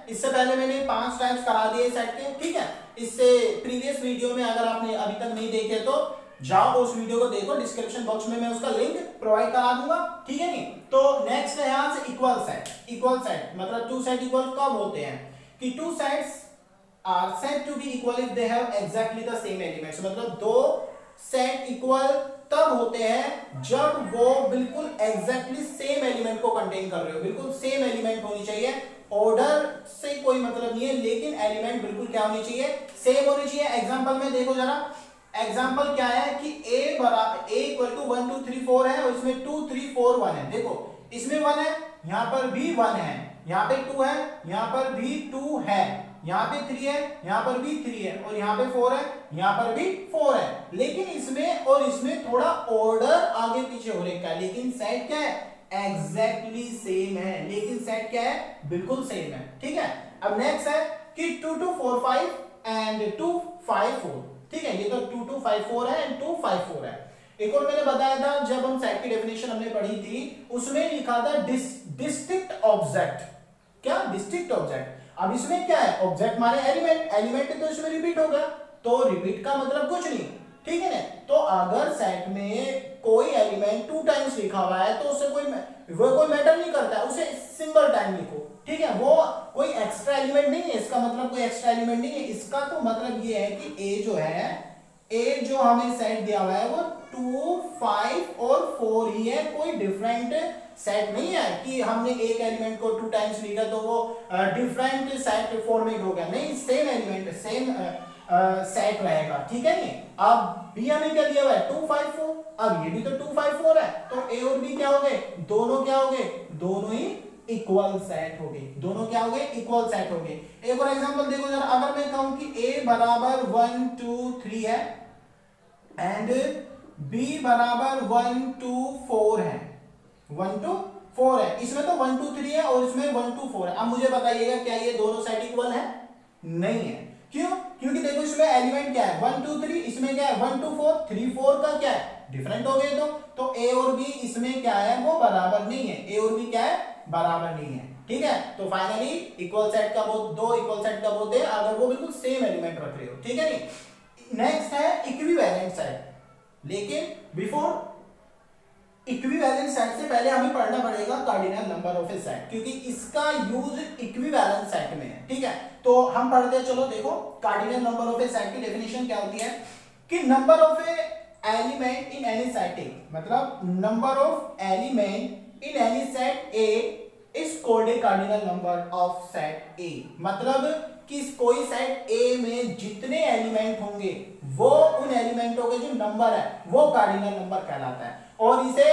इससे पहले मैंने 5 टाइप्स करा दिए सेट के, ठीक है। इससे प्रीवियस वीडियो में अगर आपने अभी तक नहीं देखे तो जाओ उस वीडियो को देखो, डिस्क्रिप्शन बॉक्स में मैं उसका लिंक प्रोवाइड करा दूंगा, ठीक है नहीं। तो नेक्स्ट है यहां से इक्वल सेट। इक्वल सेट मतलब टू सेट इक्वल कब होते हैं कि two sets are said to be equal if they have exactly the same elements. मतलब दो सेट इक्वल तब होते हैं जब वो बिल्कुल एग्जैक्टली सेम एलिमेंट को कंटेन कर रहे हो, बिल्कुल सेम एलिमेंट होनी चाहिए, ऑर्डर से कोई मतलब नहीं है, लेकिन एलिमेंट बिल्कुल क्या होनी चाहिए, सेम होनी चाहिए। एग्जांपल में देखो जरा, एग्जांपल क्या है कि a बराबर a इक्वल टू 1 2 3 4 है और इसमें 2 3 4 1 है। देखो इसमें 1 है, यहां पर भी 1 है, यहां पे 2 है, यहां पर भी 2 है, यहां पे 3 है, यहां पर भी 3 है और यहां पे 4 है, यहां पर भी 4 है। लेकिन इसमें और इसमें थोड़ा ऑर्डर आगे पीछे हो रखा है, लेकिन सेट क्या है, एग्जैक्टली सेम है। लेकिन सेट क्या है, बिल्कुल सेम है, ठीक है। अब नेक्स्ट है कि 2 2 4 5 एंड 2 5 4, ठीक है। ये तो 2 2 5 4 है एंड 2 5 4 है। एक और मैंने बताया था जब हम सेट की डेफिनेशन हमने पढ़ी थी, उसमें लिखा था डिस्टिंक्ट ऑब्जेक्ट। क्या, डिस्टिंक्ट ऑब्जेक्ट। अब इसमें क्या है, ऑब्जेक्ट माने एलिमेंट, एलिमेंट तो इसमें रिपीट हो गया, तो रिपीट का मतलब कुछ नहीं, ठीक है ना। तो अगर सेट में कोई एलिमेंट 2 टाइम्स लिखा हुआ है तो उसे वो कोई मैटर नहीं करता है, उसे सिंगल टाइम लिखो, ठीक है। वो कोई एक्स्ट्रा एलिमेंट नहीं है, इसका मतलब कोई एक्स्ट्रा एलिमेंट नहीं है। इसका तो मतलब ये है कि ए जो है, ए जो हमें सेट दिया हुआ है वो 2 5 और 4 ही है, कोई डिफरेंट सेट नहीं है कि हमने एक एलिमेंट को 2 टाइम्स लिखा तो वो डिफरेंट सेट फॉर्मेट हो गया, नहीं, सेम एलिमेंट सेम सेट रहेगा, ठीक है नहीं। अब बी हमें क्या दिया हुआ है, 2 5 4, अब ये भी तो 2 5 4 है, तो ए और बी क्या हो गए, दोनों क्या हो गए, दोनों ही इक्वल सेट हो गए, दोनों क्या हो गए, इक्वल सेट हो गए। एक और एग्जांपल देखो जरा, अगर मैं कहूं कि a बराबर 1 2 3 है एंड b बराबर 1 2 4 है, 1 2 4 है, इसमें तो 1 2 3 है और इसमें 1 2 4 है। अब मुझे बताइएगा क्या ये दोनों सेट इक्वल है, नहीं है। क्यों, क्योंकि देखो इसमें एलिमेंट क्या है 1 2 3, इसमें क्या है 1 2 4, 3 4 का क्या है, डिफरेंट हो गए। तो a और b इसमें क्या है, वो बराबर नहीं है, a और b क्या है, बराबर नहीं है, ठीक है। तो फाइनली इक्वल सेट का बोध, दो इक्वल सेट का बोध है अगर वो बिल्कुल सेम एलिमेंट रख रहे हो, ठीक है नहीं। नेक्स्ट है इक्विवेलेंट सेट, लेकिन बिफोर इक्विवेलेंट सेट से पहले हमें पढ़ना पड़ेगा cardinal number of a set, क्योंकि इसका यूज इक्विवेलेंट सेट में है, ठीक है। तो हम पढ़ते हैं, चलो देखो cardinal number of a set की डेफिनेशन क्या होती है कि number of a element in any set A, मतलब number of element in any set A is called a cardinal number of set A. मतलब कि कोई सेट ए में जितने एलिमेंट होंगे वो उन एलिमेंटों के जो नंबर है वो कार्डिनल नंबर कहलाता है, और इसे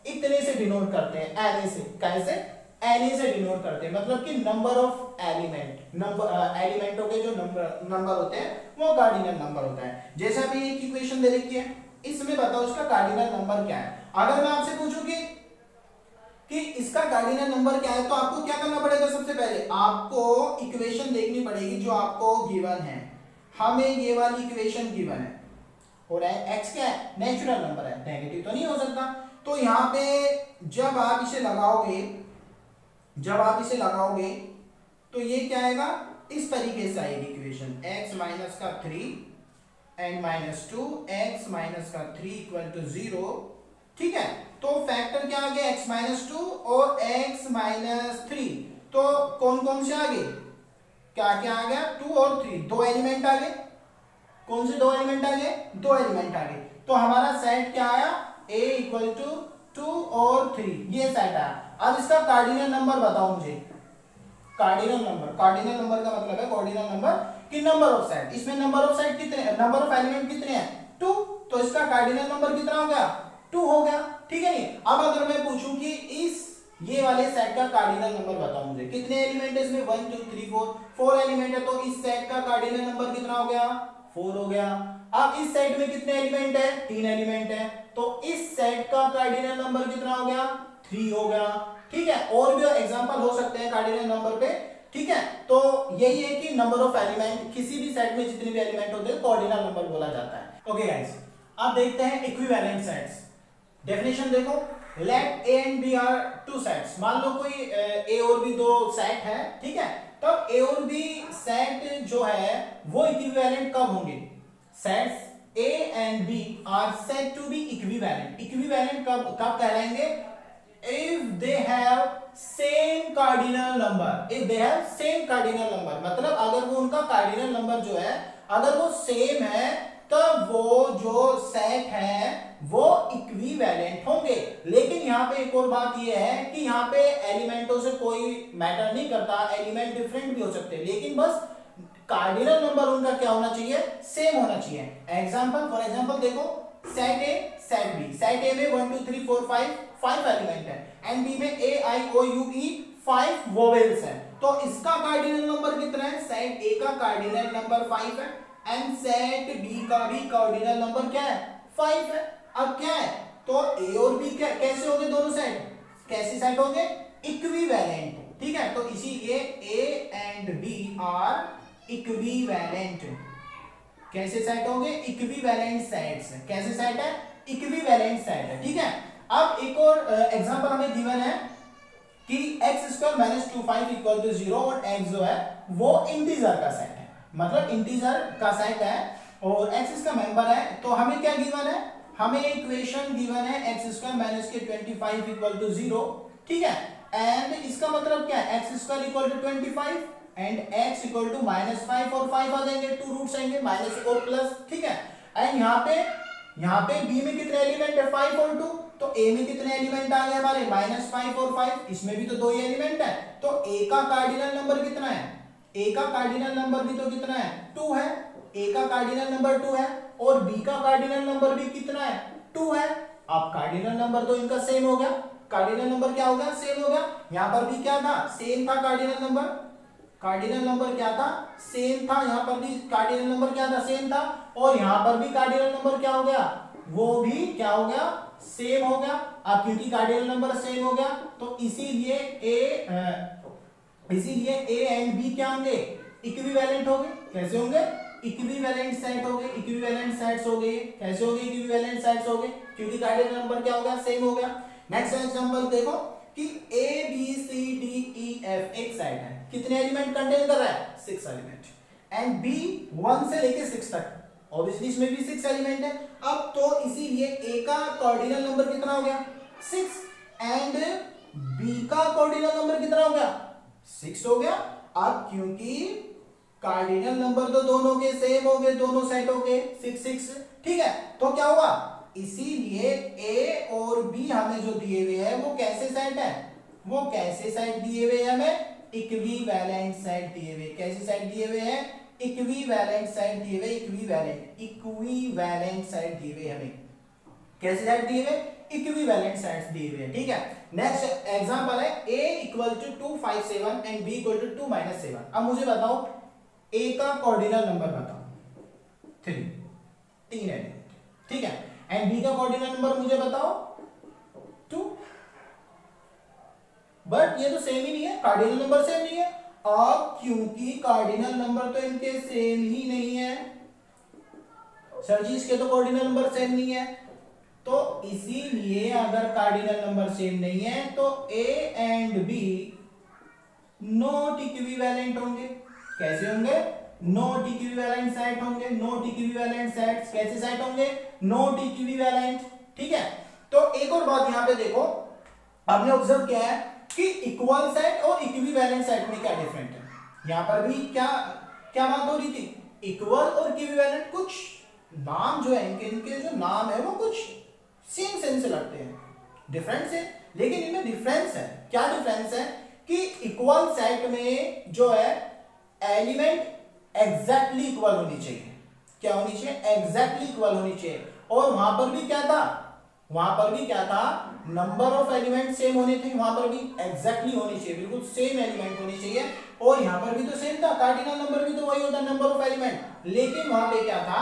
इतने से डिनोट करते हैं, एन से, कैसे, एन से डिनोट करते हैं। मतलब कि नंबर ऑफ एलिमेंट, एलिमेंटों के जो नंबर होते हैं वो कार्डिनल नंबर होता है। जैसे अभी एक इक्वेशन दे रखी है, इसमें बताओ इसका कार्डिनल नंबर क्या है। अगर मैं आपसे पूछूं कि इसका कार्डिनल नंबर क्या है, तो आपको क्या करना पड़ेगा, सबसे पहले आपको इक्वेशन देखनी पड़ेगी जो आपको गिवन है। हमें ये वाली इक्वेशन गिवन है और x क्या है, नेचुरल नंबर है, नेगेटिव तो नहीं हो सकता। तो यहाँ पे जब आप इसे लगाओगे तो ये क्या आएगा, इस तरीके से आएगी इक्वेशन, x माइनस का 3 एंड माइनस 2 x माइनस का 3 इक्वल टू 0, ठीक है। तो फैक्टर क्या आ गया, x माइनस 2 और x माइनस 3, तो कौन कौन से आ गए, क्या क्या आ गया, 2 और 3, दो एलिमेंट आ गए। कौन से दो एलिमेंट आ गए, दो एलिमेंट आ गए। तो हमारा सेट क्या आया, a इक्वल टू 2 और 3, ये सेट आया। अब इसका कार्डिनल नंबर बताओ मुझे, कार्डिनल नंबर का मतलब है कार्डिनल नंबर कि नंबर ऑफ सेट, इसमें नंबर ऑफ सेट कितने, नंबर ऑफ एलिमेंट कितने हैं, 2, तो इसका कार्डिनल नंबर कितना हो गया, 2 हो गया, ठीक है नहीं। अब अगर मैं पूछूं कि ये वाले सेट का कार्डिनल नंबर बताओ मुझे, कितने एलिमेंट है इसमें, 1 2 3 4 एलिमेंट है, तो इस सेट का कार्डिनल नंबर कितना हो गया, 4 हो गया। अब इस सेट में कितने एलिमेंट है, 3 एलिमेंट है, तो इस सेट का कार्डिनल नंबर कितना हो गया, 3 हो गया, ठीक है। और भी एग्जांपल हो सकते हैं कार्डिनल नंबर पे, ठीक है। तो यही है कि नंबर ऑफ एलिमेंट, किसी भी सेट में जितने भी एलिमेंट होते हैं कार्डिनल नंबर बोला जाता है। ओके गाइस, अब देखते हैं इक्विवेलेंट सेट्स। डेफिनेशन देखो, let A and B are two sets. मान लो कोई ए और बी दो सेट है, ठीक है। तब ए और बी सेट जो है वो इक्विवेलेंट कब होंगे? Sets A and B are said to be equivalent. Equivalent कब कहलाएंगे? If they have same cardinal number. If they have same cardinal number, मतलब अगर वो उनका cardinal number जो है अगर वो सेम है तब वो जो सेट है वो इक्विवेलेंट होंगे। लेकिन यहाँ पे एक और बात ये है कि यहाँ पे एलिमेंटों से कोई मैटर नहीं करता, एलिमेंट डिफरेंट भी हो सकते हैं, लेकिन बस कार्डिनल नंबर उनका क्या होना चाहिए? सेम होना चाहिए। एग्जांपल, फॉर एग्जांपल देखो, set A set B. Set A में 1 2 3 4 5 एलिमेंट है एंड बी में ए आई ओ यू ई 5 वोवेल्स है। तो इसका कार्डिनल नंबर कितना है? सेट ए का कार्डिनल नंबर 5 है एंड सेट बी का भी कार्डिनल नंबर क्या है? 5 है। अब क्या है? तो ए और बी कैसे होंगे? दोनों सेट कैसे सेट होंगे? इक्विवेलेंट। ठीक है, तो इसीलिए A and B are equivalent. कैसे सेट होंगे? Equivalent sets. कैसे सेट है? इक्विवेलेंट सेट है। ठीक है, अब एक और एग्जांपल हमें गिवन है कि x² - 25 = 0 और x जो है वो इंटीजर का सेट है, मतलब इंटीजर का सेट है और x इसका मेंबर है। तो हमें क्या गिवन है? हमें इक्वेशन गिवन है x² - 25 = 0। ठीक है, एंड इसका मतलब क्या है? x² = 25 एंड x = -5 और 5 आ जाएंगे, 2 रूट्स आएंगे माइनस और प्लस। ठीक है, एंड यहाँ पे b में कितने एलिमेंट है? 5 और 2। तो a में कितने एलिमेंट आ गए हमारे? -5 और 5। इसमें भी तो 2 ही एलिमेंट है। तो a का कार्डिनल नंबर कितना है? a का कार्डिनल नंबर भी तो कितना है? 2 है। a का कार्डिनल नंबर 2 है और b का कार्डिनल नंबर भी कितना है? 2 है। अब कार्डिनल नंबर तो इनका सेम हो गया। कार्डिनल नंबर क्या हो गया? सेम हो गया। यहाँ पर भी क्या था? सेम था कार्डिनल नंबर। कार्डिनल नंबर क्या था? सेम था। यहाँ पर भी कार्डिनल नंबर क्या था? सेम था। और यहाँ पर भी कार्डिनल नंबर क्या हो गया? वो भी क्या हो गया? सेम हो गया। अब क्योंकि कार्डिनल नंबर सेम हो गया तो इसीलिए ए एंड बी क्या होंगे? इक्विवेलेंट होंगे। कैसे होंगे? इक्विवेलेंट सेट हो गए। इक्विवेलेंट सेट्स हो गए। कैसे हो गए? इक्विवेलेंट सेट्स हो गए क्योंकि कार्डिनल नंबर क्या हो गया? सेम हो गया। नेक्स्ट एग्जांपल देखो कि A B C D E F एक सेट है। कितने एलिमेंट कंटेन कर रहा है? 6 एलिमेंट एंड B 1 से लेके 6 तक। ऑब्वियसली इसमें भी 6 एलिमेंट है। अब तो इसीलिए A का कार्डिनल नंबर कितना हो गया? 6 एंड B का कार्डिनल नंबर कितना हो गया? 6 हो गया। अब क्योंकि कार्डिनल नंबर तो दोनों के सेम हो गए, दोनों सेट हो गए 6 6। ठीक है, तो क्या हुआ? इसीलिए A और B हमें जो दिए हुए हैं वो कैसे सेट है? वो कैसे सेट दिए हुए हैं? हमें इक्विवेलेंट सेट दिए हुए। कैसे सेट दिए हुए हैं? इक्विवेलेंट सेट दिए हुए। इक्विवेलेंट सेट दिए हुए हमें। कैसे सेट दिए हुए? इक्विवेलेंट सेट्स दिए हुए। ठीक है, नेक्स्ट एग्जांपल है A = 2 5 7 एंड B = 2 - 7। अब मुझे बताओ A का कार्डिनल नंबर बताओ। 3 है। ठीक है, एंड B का कार्डिनल नंबर मुझे बताओ 2। बट ये तो सेम ही नहीं है, कार्डिनल नंबर सेम नहीं है। अब क्योंकि कार्डिनल नंबर तो इनके सेम ही नहीं है सर जी, इसके तो कार्डिनल नंबर सेम नहीं है, तो इसीलिए अगर कार्डिनल नंबर सेम नहीं है तो A and B not equivalent होंगे। कैसे होंगे? नॉट इक्विवेलेंट सेट होंगे। नॉट इक्विवेलेंट सेट्स कैसे सेट होंगे? Not equivalent. ठीक है, तो एक और बात यहां पे देखो, आपने ऑब्जर्व किया है कि इक्वल सेट और इक्विवेलेंट सेट में क्या डिफरेंट है। यहां पर भी क्या बात हो रही थी? इक्वल और इक्विवेलेंट कुछ नाम जो है इनके जो नाम है वो कुछ सेम सेंस से लगते हैं, डिफरेंस है, लेकिन इनमें डिफरेंस है। क्या डिफरेंस है? कि इक्वल सेट में जो है एलिमेंट एग्जैक्टली इक्वल होनी चाहिए। क्या होनी चाहिए? एग्जैक्टली इक्वल होनी चाहिए। और वहां पर भी क्या था? नंबर ऑफ एलिमेंट सेम होने थे। वहां पर भी एग्जैक्टली होनी चाहिए, बिल्कुल सेम एलिमेंट होनी चाहिए। और यहां पर भी तो सेम था, कार्डिनल नंबर भी तो वही होता है, नंबर ऑफ एलिमेंट। लेकिन वहां पे क्या था?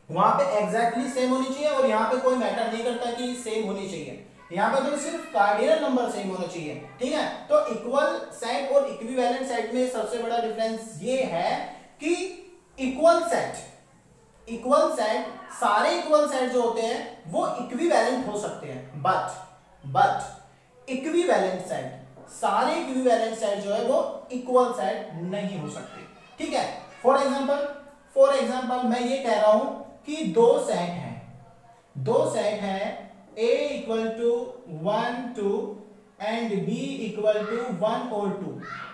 वहां पे एग्जैक्टली सेम होनी चाहिए और यहां पे कोई मैटर नहीं करता कि सेम होनी चाहिए। यहां पे तो सिर्फ कार्डिनल नंबर सेम होना चाहिए। ठीक है, तो इक्वल सेट और इक्विवेलेंट सेट में सबसे बड़ा डिफरेंस ये है कि इक्वल सेट सारे इक्वल सेट जो होते हैं वो इक्विवेलेंट हो सकते हैं, बट इक्विवेलेंट सेट सारे इक्विवेलेंट सेट जो है वो इक्वल सेट नहीं हो सकते, ठीक है। फॉर एग्जांपल मैं ये कह रहा हूं कि दो सेट है A equal to 1 2 and B equal to 1 और 2।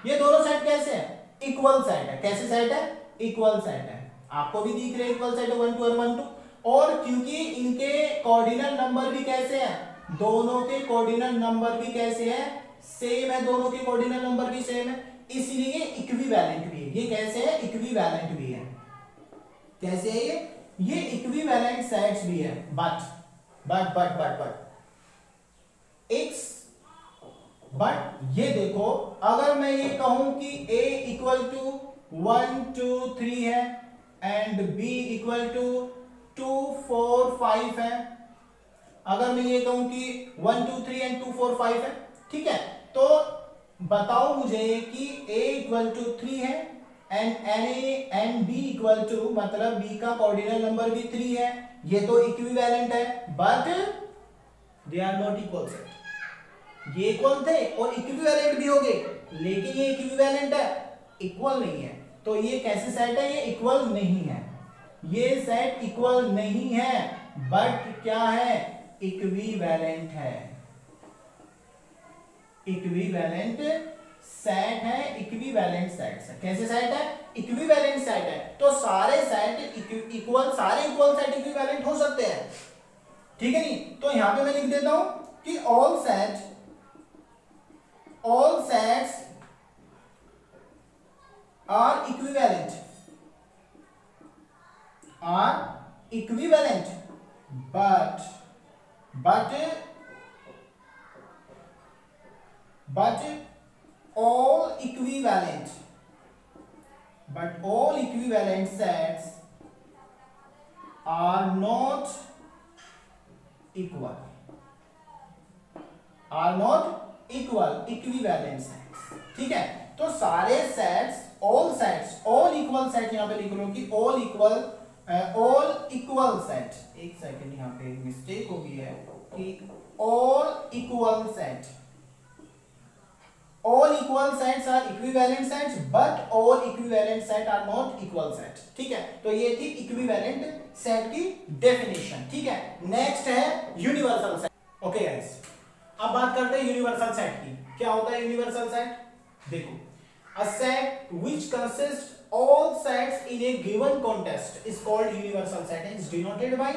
ये दोनों सेट कैसे है? इक्वल सेट है। कैसे सेट है? इक्वल सेट है। आपको भी दिख रहे हैं इक्वल सेट है 1 2 और 1 2। और क्योंकि इनके कोऑर्डिनल नंबर भी कैसे हैं? दोनों के कोऑर्डिनल नंबर भी कैसे हैं? सेम है। दोनों के कोऑर्डिनल नंबर भी सेम है, इसलिए इक्विवेलेंट भी है। ये कैसे है? इक्विवेलेंट भी है। कैसे है ये इक्विवेलेंट सेट्स भी है। बट ये देखो, अगर मैं ये कहूं कि A इक्वल टू 1 2 3 है एंड B इक्वल टू 2 4 5 है, अगर मैं ये कहूं कि 1 2 3 एंड 2 4 5 है, ठीक है, तो बताओ मुझे कि A इक्वल टू 3 है एंड B इक्वल टू, मतलब B का कोऑर्डिनल नंबर भी 3 है। ये तो इक्विवेलेंट है, but they are not equal set. ये इक्वल थे और इक्विवेलेंट भी हो गए, लेकिन ये इक्विवेलेंट है, इक्वल नहीं है। तो ये कैसे सेट है? ये इक्वल नहीं है। ये सेट इक्वल नहीं है, बट क्या है? इक्विवेलेंट है। इक्विवेलेंट सेट है, इक्विवेलेंट सेट है। कैसे सेट है? इक्विवेलेंट सेट है। तो सारे सेट इक्वल, सारे इक्वल सेट इक्विवेलेंट हो सकते हैं, ठीक है नहीं? तो यहां पे मैं लिख देता हूं कि all sets are equivalent, but all equivalent sets are not equal, equivalent sets, ठीक है। तो सारे सेट्स, ऑल इक्वल सेट, यहां पे लिख लो कि ऑल इक्वल सेट, एक सेकंड यहां पे मिस्टेक हो गई है कि all equal sets are equivalent sets, but all equivalent set are not equal sets, ठीक है। तो ये थी इक्विवेलेंट सेट की डेफिनेशन, ठीक है। नेक्स्ट है यूनिवर्सल सेट। ओके गाइस, अब बात करते हैं यूनिवर्सल सेट की। क्या होता है यूनिवर्सल सेट? देखो, a set which consist all sets in A given context is called universal set and is denoted by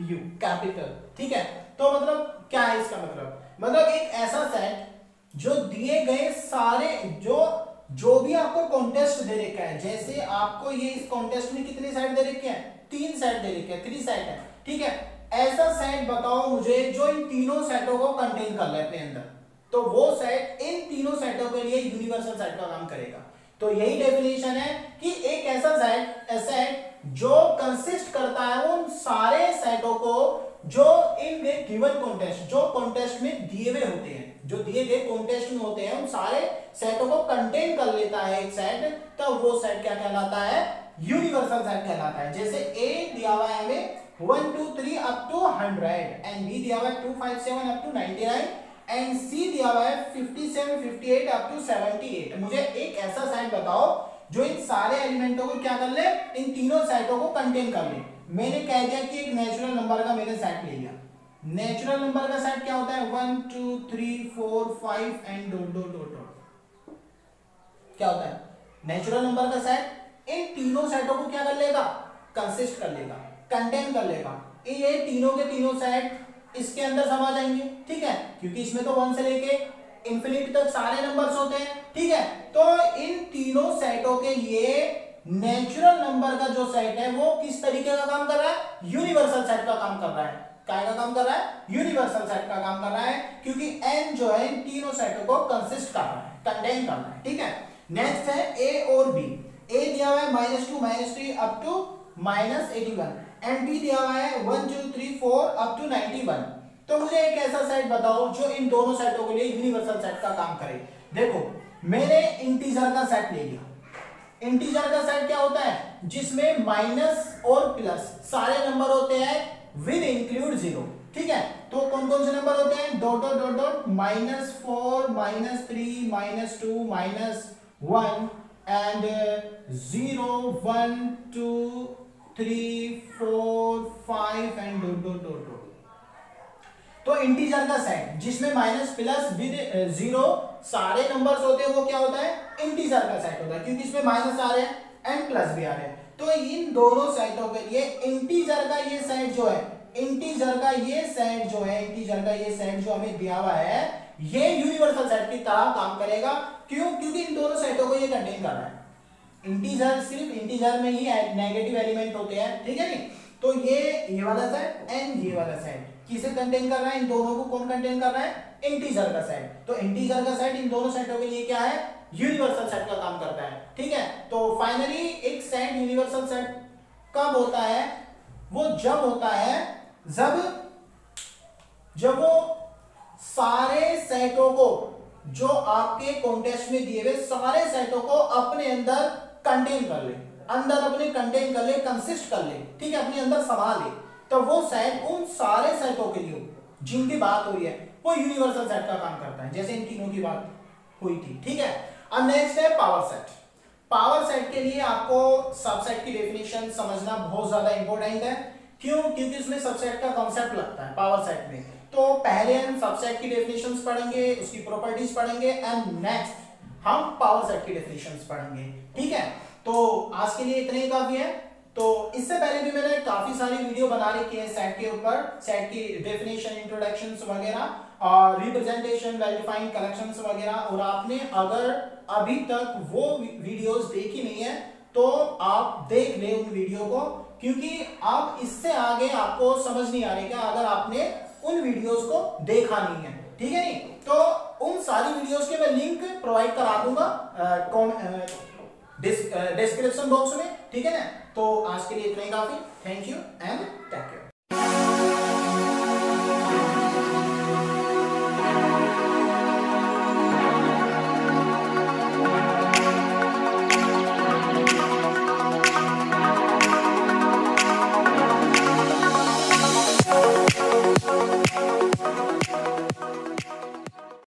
you, capital, ठीक है। तो मतलब क्या है इसका मतलब एक ऐसा सेट जो दिए गए सारे, जो भी आपको कॉन्टेस्ट दे रखा है, जैसे आपको ये इस कॉन्टेस्ट में कितने सेट दे रखे हैं? 3 सेट दे रखे हैं, 3 सेट है, ठीक है। ऐसा सेट बताओ मुझे जो इन तीनों सेटों को कंटेन कर ले अपने अंदर, तो वो सेट इन तीनों सेटों के लिए यूनिवर्सल सेट का काम करेगा। तो यही डेफिनेशन है कि एक ऐसा सेट जो कंसिस्ट करता है उन सारे सेटों को जो इन गिवन कॉन्टेस्ट, जो कॉन्टेस्ट में दिए हुए होते हैं, जो दिए गए कॉन्टेस्ट में होते हैं, उन सारे सेटों को कंटेन कर लेता है एक सेट, तो वो सेट क्या कहलाता है? यूनिवर्सल सेट कहलाता है। जैसे A दिया हुआ है हमें 1 2 3 अप टू 100 एंड B दिया हुआ है 2 5 7 अप टू 99 एंड C दिया हुआ है 57 58 अप टू 78। मुझे एक ऐसा सेट बताओ जो इन सारे एलिमेंटों को क्या कर ले? इन तीनों सेटों को कंटेन कर ले। मैंने कह दिया कि एक नेचुरल नंबर का मैंने सेट ले लिया। नेचुरल नंबर का सेट क्या होता है? 1 2 3 4 5 and dot dot dot dot. क्या होता है? नेचुरल नंबर का सेट इन तीनों सेटों को क्या कर लेगा? कंसिस्ट कर लेगा, कंटेन कर लेगा। ये तीनों के तीनों सेट इसके अंदर समा जाएंगे, ठीक है, क्योंकि इसमें तो 1 से लेके इंफिनिटी तक सारे नंबर्स होते हैं, ठीक है। तो इन तीनों सेटों के लिए नेचुरल नंबर का जो सेट है वो किस तरीके का काम कर रहा है? यूनिवर्सल सेट का काम कर रहा है। काय का काम कर रहा है? यूनिवर्सल सेट का काम कर रहा है, क्योंकि n जो है इन तीनों सेटों को कंसिस्ट कर रहा है, कंटेन कर रहा है, ठीक है। नेक्स्ट है A और B। A दिया हुआ है -2 -3 अप टू -81 एंड B दिया हुआ है 1 2 3 4 अप टू 91। तो मुझे एक ऐसा सेट बताओ जो इन दोनों सेटों के लिए यूनिवर्सल सेट का काम करे। देखो, मैंने इंटीजर का सेट ले लिया। इंटीजर का सेट क्या होता है? जिसमें माइनस और प्लस सारे नंबर होते हैं विद इंक्लूड 0, ठीक है। तो कौन कौन से नंबर होते हैं, dot dot dot dot -4 -3 -2 -1 and 0 1 2 3 4 5 and dot dot dot dot. तो इंटीजर का सेट जिसमें माइनस प्लस विद जीरो सारे नंबर्स होते हैं वो क्या होता है, इंटीजर का सेट होता है, क्योंकि इसमें माइनस आ रहे हैं एंड प्लस भी आ रहे हैं। तो इन दोनों सेटों के लिए इंटीजर का ये सेट जो है, इंटीजर का ये सेट जो है, इंटीजर का ये सेट जो हमें दिया हुआ है ये यूनिवर्सल सेट की तरह काम करेगा। क्यों, क्योंकि इन दोनों सेटों को ये कंटेन कर रहा है। इंटीजर सिर्फ इंटीजर में ही नेगेटिव एलिमेंट होते हैं, ठीक है नहीं। तो ये वाला सेट एंड ये वाला सेट किसे कंटेन कर रहा है, इन दोनों को कौन कंटेन कर रहा है, इंटीजर का सेट। तो इंटीजर का सेट इन दोनों सेटों के लिए क्या है, यूनिवर्सल सेट का काम करता है, ठीक है। तो फाइनली एक सेट यूनिवर्सल सेट कब होता है, वो जब होता है जब वो सारे सेटों को जो आपके कॉन्टेक्स्ट में दिए हुए सारे सेटों को अपने अंदर कंटेन कर ले, अंदर अपने कंटेन कर ले, कंसिस्ट कर ले, ठीक है, अपने अंदर समा ले। तो वो सेट उन सारे सेटों के लिए जिनकी बात हो रही है वो यूनिवर्सल सेट का काम करता है, जैसे इन तीनों की बात हुई थी, ठीक है। अब नेक्स्ट है पावर सेट। पावर सेट के लिए आपको सबसेट की डेफिनेशन समझना बहुत ज्यादा इंपॉर्टेंट है। क्यों, क्योंकि इसमें सबसेट का कॉन्सेप्ट लगता है पावर सेट में। तो पहले हम सबसेट की डेफिनेशंस पढ़ेंगे, उसकी प्रॉपर्टीज पढ़ेंगे एंड नेक्स्ट हम पावर सेट की डेफिनेशंस पढ़ेंगे, ठीक है। तो आज के लिए इतने ही काफी है। तो इससे पहले भी मैंने काफी सारी वीडियो बना रखी है सेट के ऊपर, सेट की डेफिनेशन, इंट्रोडक्शंस वगैरह और रिप्रेजेंटेशन, वेल डिफाइंड कलेक्शंस वगैरह। और आपने अगर अभी तक वो वीडियोस देखी नहीं है तो आप देख ले उन वीडियो को, क्योंकि आप इससे आगे आपको समझ नहीं आ रही अगर आपने उन वीडियोस को देखा नहीं है, ठीक है नहीं। तो उन सारी वीडियोस के मैं लिंक प्रोवाइड करा दूंगा डिस्क्रिप्शन बॉक्स में, ठीक है ना। तो आज के लिए इतना ही काफी। Thank you and